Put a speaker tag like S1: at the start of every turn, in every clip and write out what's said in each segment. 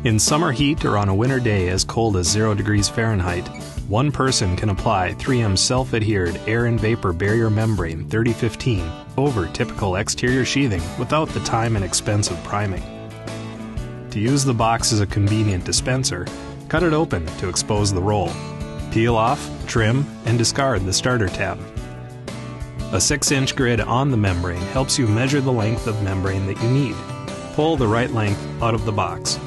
S1: In summer heat or on a winter day as cold as 0 degrees Fahrenheit, one person can apply 3M self-adhered air and vapor barrier membrane 3015 over typical exterior sheathing without the time and expense of priming. To use the box as a convenient dispenser, cut it open to expose the roll. Peel off, trim, and discard the starter tab. A 6-inch grid on the membrane helps you measure the length of membrane that you need. Pull the right length out of the box.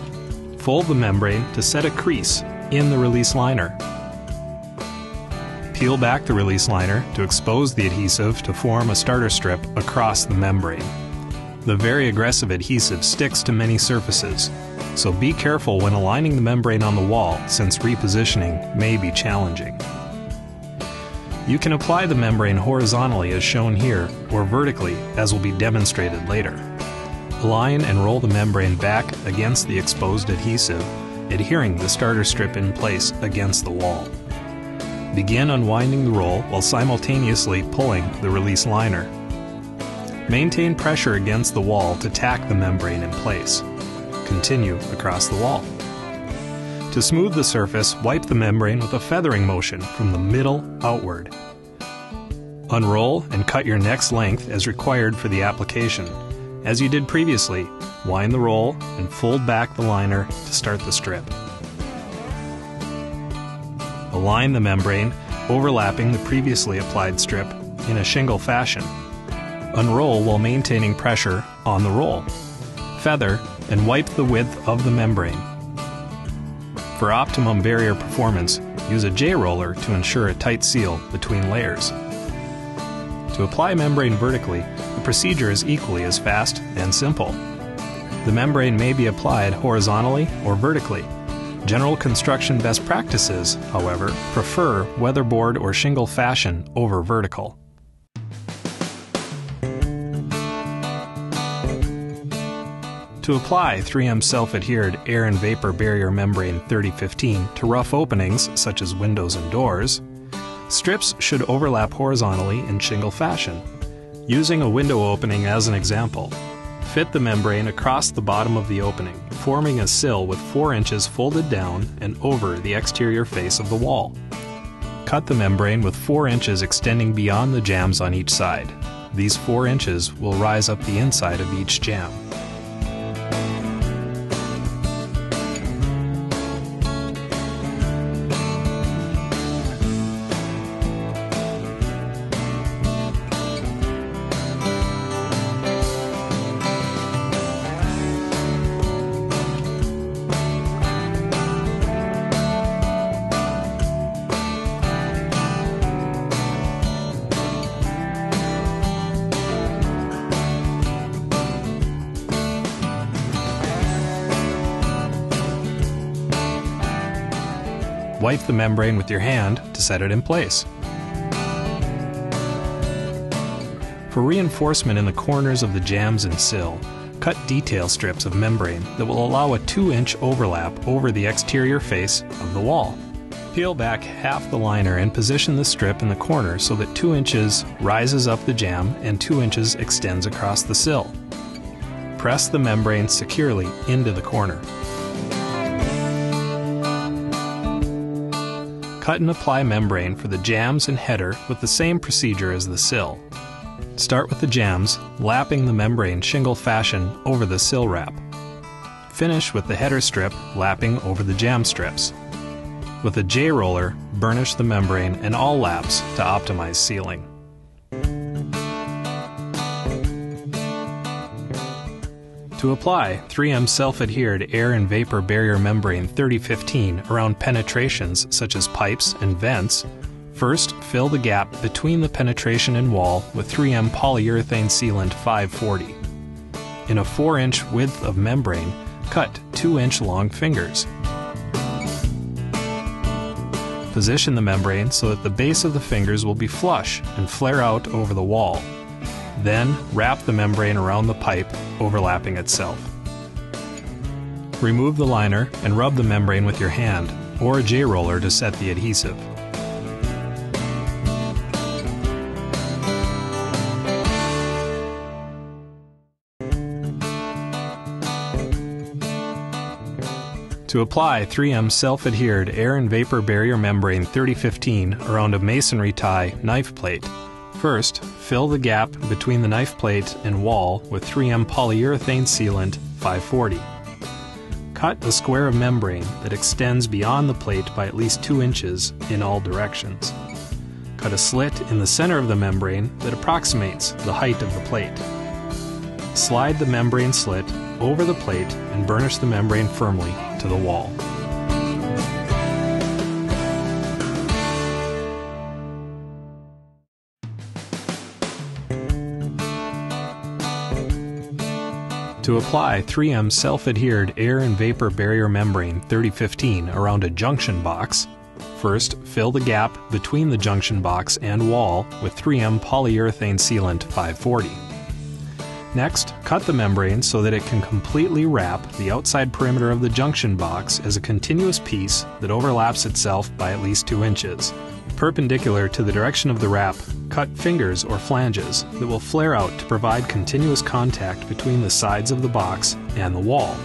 S1: Fold the membrane to set a crease in the release liner. Peel back the release liner to expose the adhesive to form a starter strip across the membrane. The very aggressive adhesive sticks to many surfaces, so be careful when aligning the membrane on the wall since repositioning may be challenging. You can apply the membrane horizontally as shown here or vertically as will be demonstrated later. Align and roll the membrane back against the exposed adhesive, adhering the starter strip in place against the wall. Begin unwinding the roll while simultaneously pulling the release liner. Maintain pressure against the wall to tack the membrane in place. Continue across the wall. To smooth the surface, wipe the membrane with a feathering motion from the middle outward. Unroll and cut your next length as required for the application. As you did previously, wind the roll and fold back the liner to start the strip. Align the membrane, overlapping the previously applied strip in a shingle fashion. Unroll while maintaining pressure on the roll. Feather and wipe the width of the membrane. For optimum barrier performance, use a J-roller to ensure a tight seal between layers. To apply membrane vertically, the procedure is equally as fast and simple. The membrane may be applied horizontally or vertically. General construction best practices, however, prefer weatherboard or shingle fashion over vertical. To apply 3M self-adhered air and vapor barrier membrane 3015 to rough openings such as windows and doors, strips should overlap horizontally in shingle fashion. Using a window opening as an example, fit the membrane across the bottom of the opening, forming a sill with 4 inches folded down and over the exterior face of the wall. Cut the membrane with 4 inches extending beyond the jambs on each side. These 4 inches will rise up the inside of each jamb. Wipe the membrane with your hand to set it in place. For reinforcement in the corners of the jambs and sill, cut detail strips of membrane that will allow a 2-inch overlap over the exterior face of the wall. Peel back half the liner and position the strip in the corner so that 2 inches rises up the jamb and 2 inches extends across the sill. Press the membrane securely into the corner. Cut and apply membrane for the jambs and header with the same procedure as the sill. Start with the jambs, lapping the membrane shingle fashion over the sill wrap. Finish with the header strip lapping over the jamb strips. With a J-roller, burnish the membrane and all laps to optimize sealing. To apply 3M self-adhered air and vapor barrier membrane 3015 around penetrations such as pipes and vents, first fill the gap between the penetration and wall with 3M polyurethane sealant 540. In a 4-inch width of membrane, cut 2-inch long fingers. Position the membrane so that the base of the fingers will be flush and flare out over the wall. Then wrap the membrane around the pipe, overlapping itself. Remove the liner and rub the membrane with your hand or a J-roller to set the adhesive. To apply 3M self-adhered air and vapor barrier membrane 3015 around a masonry tie knife plate, first fill the gap between the knife plate and wall with 3M polyurethane sealant 540. Cut a square of membrane that extends beyond the plate by at least 2 inches in all directions. Cut a slit in the center of the membrane that approximates the height of the plate. Slide the membrane slit over the plate and burnish the membrane firmly to the wall. To apply 3M self-adhered air and vapor barrier membrane 3015 around a junction box, first fill the gap between the junction box and wall with 3M polyurethane sealant 540. Next, cut the membrane so that it can completely wrap the outside perimeter of the junction box as a continuous piece that overlaps itself by at least 2 inches. Perpendicular to the direction of the wrap, cut fingers or flanges that will flare out to provide continuous contact between the sides of the box and the wall.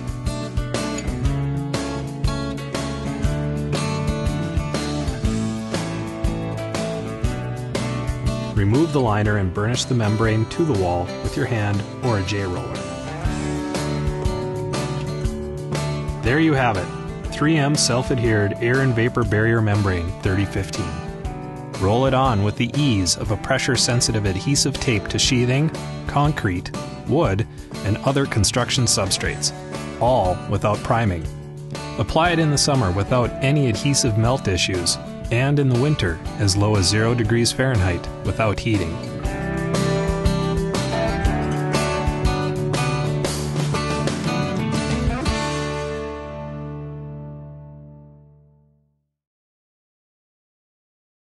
S1: Remove the liner and burnish the membrane to the wall with your hand or a J-roller. There you have it, 3M self-adhered air and vapor barrier membrane 3015. Roll it on with the ease of a pressure-sensitive adhesive tape to sheathing, concrete, wood, and other construction substrates, all without priming. Apply it in the summer without any adhesive melt issues, and in the winter as low as 0 degrees Fahrenheit without heating.